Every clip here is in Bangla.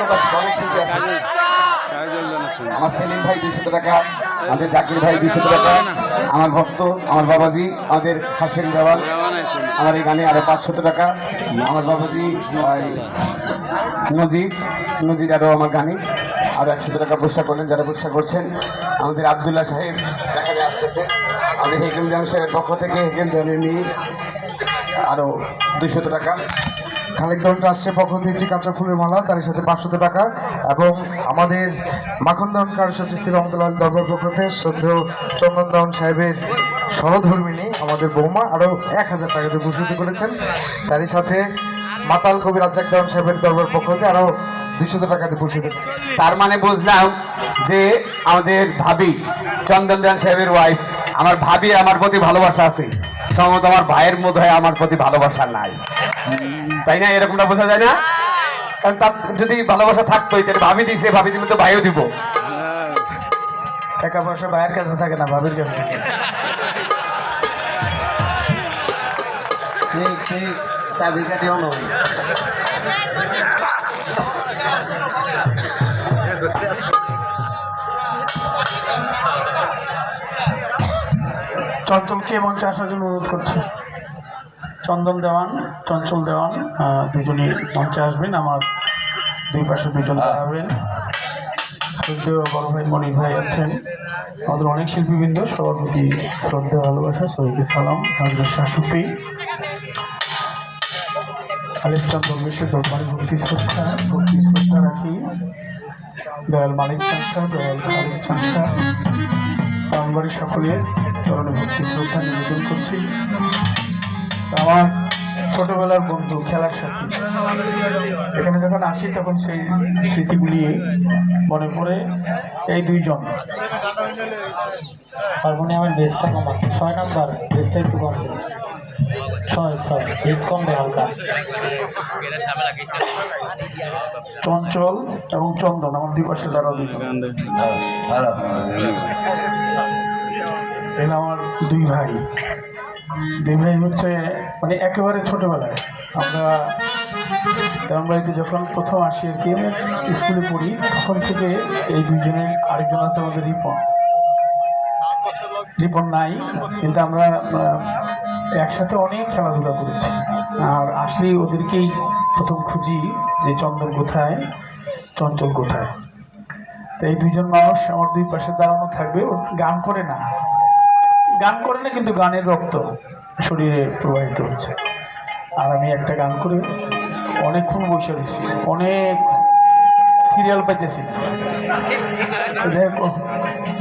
লোক আছে, অনেক শিল্পী আছে। আমার সেলিম ভাই 200 টাকা, আমাদের জাকির ভাই 200 টাকা, আমার ভক্ত আমার বাবাজি আমাদের হাসিম দেওয়াল আমার এই গানে আরো 500 টাকা, আমার বাবাজি নজির আরো আমার গানে আরো 100 টাকা পুরস্কার করলেন। যারা পুরস্কার করছেন আমাদের আবদুল্লাহ সাহেব দেখানে আসতেছে, আমাদের হেকেম জাম সাহেবের পক্ষ থেকে হেকেম জামের মেয়ে আরো 200 টাকা, খালেক দন ট্রাস্টের পক্ষ থেকে একটি কাঁচা ফুলের মালা তার সাথে 500 টাকা, এবং আমাদের মাখন দন কারুশিল্পী রহমতুল্লাহ দরবার পক্ষ থেকে শ্রদ্ধেয় চন্দন দন সাহেবের সহধর্মিনী আমাদের বৌমা আরও 1000 টাকাতে ভূষিত করেছেন। তারই সাথে মাতাল কবি রাজ্জাক দন সাহেবের দরবার পক্ষ থেকে আরও 200 টাকাতে ভূষিত। তার মানে বুঝলাম যে আমাদের ভাবি চন্দন দান সাহেবের ওয়াইফ, আমার ভাবি আমার প্রতি ভালোবাসা আছে, সম্ভবত আমার ভাইয়ের মধ্যে আমার প্রতি ভালোবাসা নাই, তাই না? এরকমটা বোঝা যায় না? কারণ তার যদি ভালোবাসা থাকতো তাহলে ভাবি দিছে, ভাবি দিলে তো ভাইও দিব। টাকা পয়সা ভাইয়ের কাছে থাকে না, ভাবির কাছে থাকে। চঞ্চলকে মঞ্চে আসার জন্য অনুরোধ করছি। চন্দন দেওয়ান, চঞ্চল দেওয়ান দুজনই মঞ্চে আসবেন। আমার দুই পাশে দুজন দাঁড়াবেন। শ্রদ্ধেয় বড় ভাই মনির ভাই আছেন, আমাদের অনেক শিল্পীবৃন্দ, সবার প্রতি শ্রদ্ধা ভালোবাসা, সবাইকে সালাম। হযরত শাহ সুফি আলেকচন্দ্র মিশ্রের দরবারে ভক্তি শ্রদ্ধা রাখি। দয়াল মালিক চাঁদা, দয়াল খালিক চাঁদা, বাড়ির সকলের চরণে ভক্তি শ্রদ্ধা নিবেদন করছি। আমার ছোটবেলার বন্ধু, খেলার সাথী, এখানে যখন আসি তখন সেই স্মৃতিগুলি মনে পড়ে। এই দুইজন হারমোনিয়ামের বেসটা কমাচ্ছে, 6 নাম্বার বেসটা একটু কম, 6 বেস কম দেয় হালকা। চঞ্চল এবং চন্দন আমার দুই পাশে যারা দুইজন, এরা আমার দুই ভাই হচ্ছে মানে একেবারে ছোটবেলায় আমরা বাড়িতে যখন প্রথম আসি আর কি, স্কুলে পড়ি, তখন থেকে এই দুইজনের, আরেকজন আছে আমাদের রিপন নাই, কিন্তু আমরা একসাথে অনেক খেলাধুলা করেছি। আর আসলেই ওদেরকেই প্রথম খুঁজি যে চন্দন কোথায়, চঞ্চল কোথায়। তো এই দুইজন মানুষ আমার দুই পাশে দাঁড়ানো থাকবে। গান করে না কিন্তু গানের রক্ত শরীরে প্রবাহিত হচ্ছে। আর আমি একটা গান করে অনেকক্ষণ বসে রয়েছি, অনেক সিরিয়াল পাইতেছি,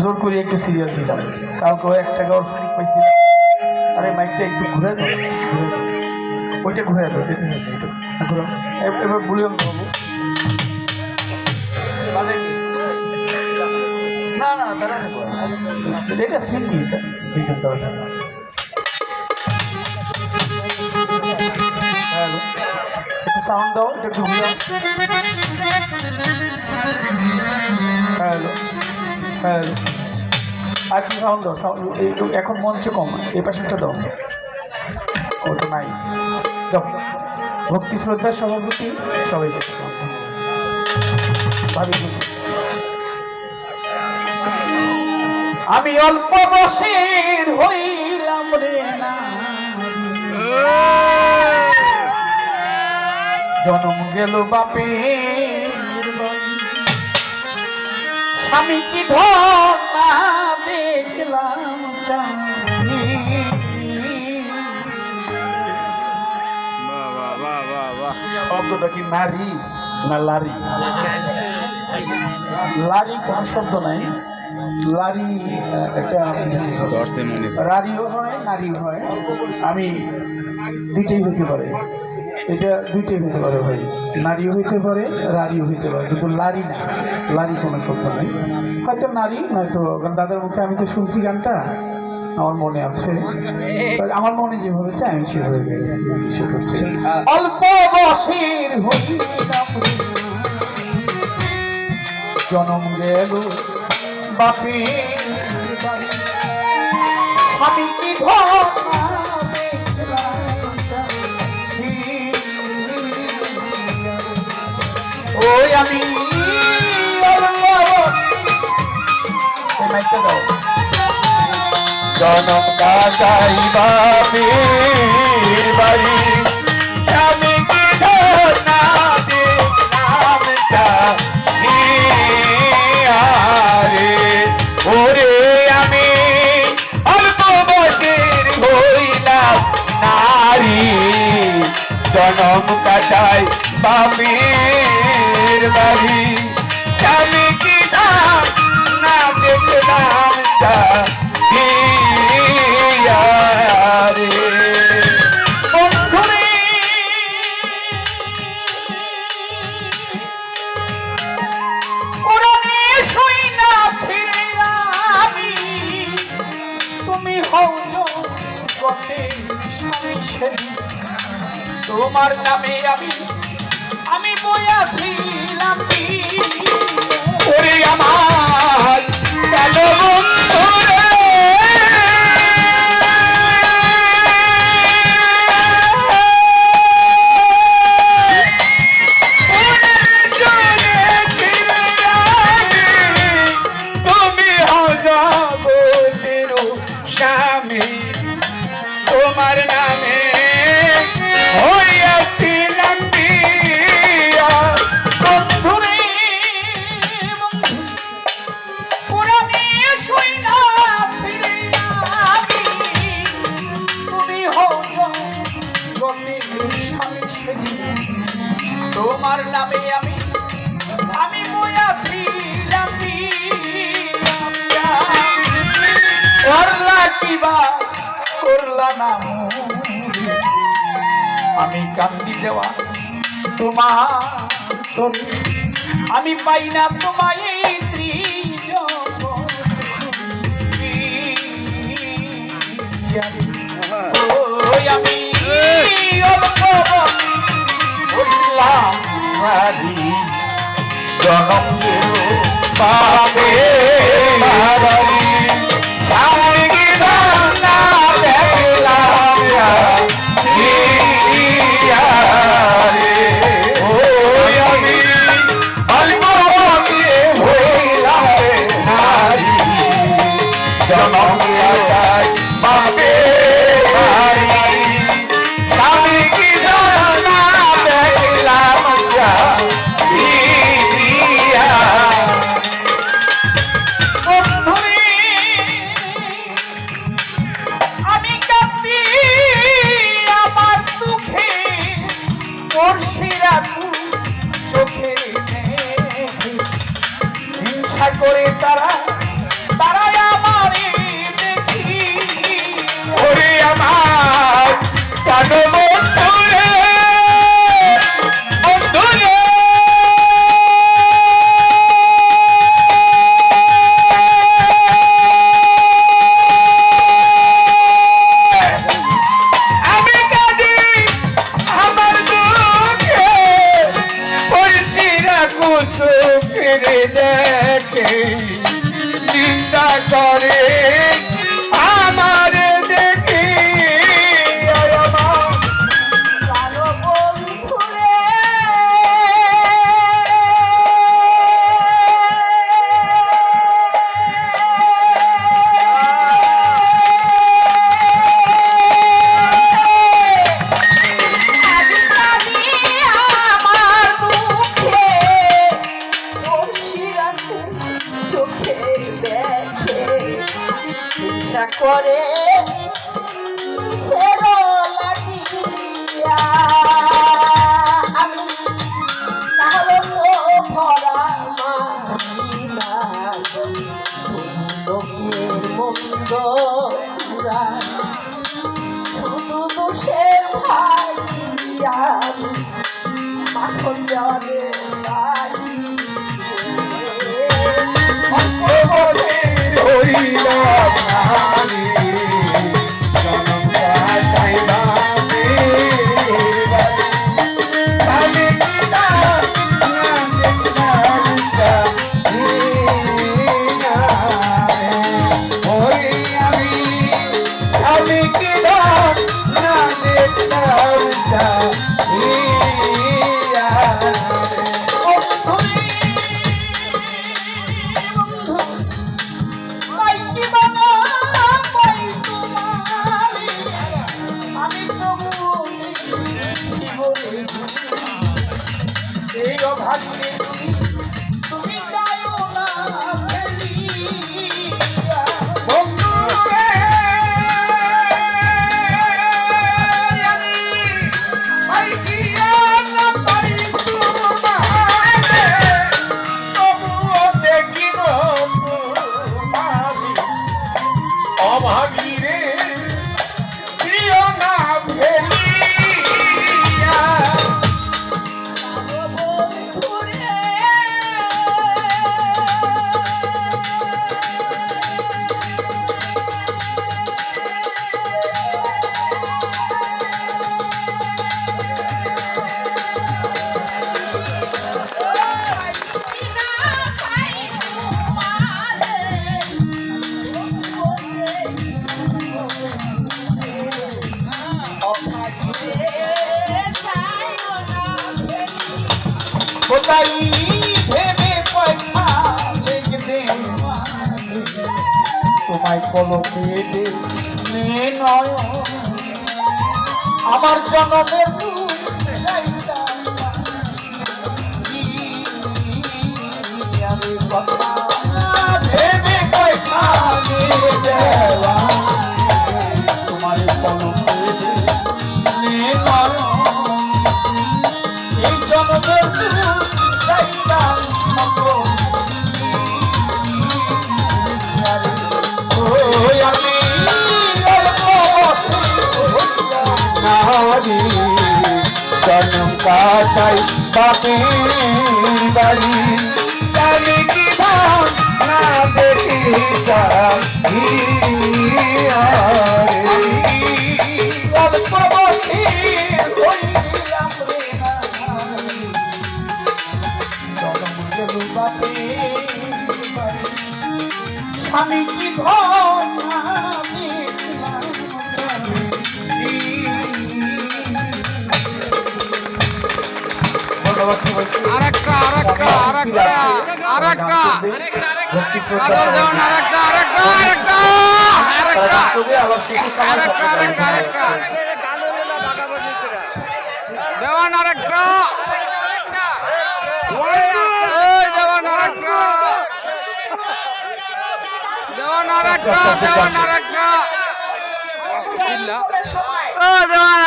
জোর করে একটু সিরিয়াল দিলাম। কাউকে 1 টাকা অর্থনিক পাইছি, আরে মাইকটা একটু ঘুরে দাও, ওইটা ঘুরে দাও, এবার বলিও বাবু না দাঁড়া থাকবো, এটা স্মৃতি, একটু সাউন্ড দাও, একটু ঘুরে, হ্যালো আর কি সাউন্ড দাও, একটু এখন মঞ্চে কম, এই পাশেটা দাও, ওটা নাই দাও। ভক্তি শ্রদ্ধার সভাপতি সবাইকে ভাবি, আমি অল্প বয়সের হইলাম রে না, জন্ম গেল বাপে, আমি কি ধর্মা দেখলাম শব্দটা কি নারী না লারি? লারি কোন শব্দ নাই, লারি একটা রারিও হয় নারীও হয়, আমি দুইটাই হইতে পারে, এটা দুইটাই হইতে পারে ভাই, নারীও হইতে পারে রারিও হইতে পারে, কিন্তু লারি না, লারি কোনো শব্দ নাই। হয়তো নারী নয়তো, কারণ দাদার মুখে আমি তো শুনছি গানটা, আমার মনে আছে, আমার মনে যেভাবে চাই আমি সেভাবে করছি। অল্প বয়সের হইলাম জনম গেল বাপে, আমি কি ওই আমি মাইকটা দাও। জনম কাটাই বাপের বাড়ি আমি কি ধর্ণা দেখলাম রে ওরে আমি অল্প বয়সের হইলাম নারী জনম কাটাই বাপের বাড়ি আমি কি না দেখলাম বন্ধুরে ওরা নিয়ে শুই না ছিড়ে আমি তুমি হও জগতে স্বামী সেবী তোমার নামে আমি বইয়াছিলাম ওরে আমার কালো বন্ধুরে তুমি হও জগতের স্বামী তোমার নামে হইয়াছিলাম বন্ধুরে ওরা নিয়ে শুই না ছিড়ে আমি তুমি হও জগতে স্বামী সেবী তোমার নামে আমি বইয়াছিলাম করলা কিবা করলা না আমি কান্দি দেওয়া তোমার আমি পাই না তোমায় এই ওই আমি অল্প বললাম জনম পাবে বাড়ি আমি কি না দেখলাম আমি অল্প বয়সে হইলাম নারী জনম কাটাই বাপের বাড়ি আমি কি না দেখলাম আমি কাঁদি আমার দুঃখে পড়শিরা চোখে হিংসা করে তারা আমারে দেখি ওরে আমার কানো বন্ধুরে বন্ধুরে আমি কাঁদি আমার দুঃখে পরিচিরা কুচু ফিরে দেখে চিন্তা করে আমার দেখি কালো বন্ধুরে আমি কাঁদি আমার দুঃখে পড়শিরা চোখে দেখে হিংসা করে সেরো লাগিয়া আমি তাহলে তো ভরা মারিনা লোকের মন্দ শুধু দোষের ভাই আমি মাখন দেওয়ালে হইলাম নারী জনম কাটাই বাপের বাড়ি আমি কি না দেখলাম ওই আমি কি না দেখলাম ভাগিরে তুমি যাও না ফেলিয়া। বন্ধু রে আমি পাইয়া না পারি তোমারে, তবুও দেখিব তোমারে। অভাগীরে দিও না ফেলিয়া। কোথায় ভেবে পয়সা দেখবে তোমায় কলকে নে নয় আমার জনমের কথা ভেবে পয়সা দেওয়া তোমার কলকে নে নয় এই জনমের জন্ম কাটাই বাপের বাড়ি, আমি কি ভাব না দেখি আমি কি ধন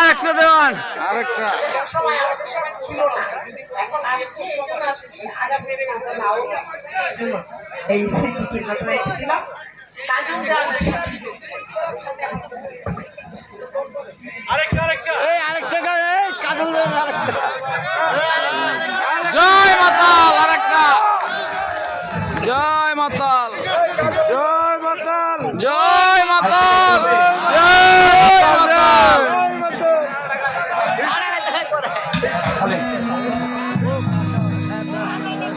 আরেকটা দেওয়ান আরেকটা সময় আমাদের সময় ছিল না, এখন আসছে এই জন্য আসছি। আগামী আমরা নাও এই স্মৃতি চিহ্নটা রেখে দিলাম। তাজুল জাহানের সাথে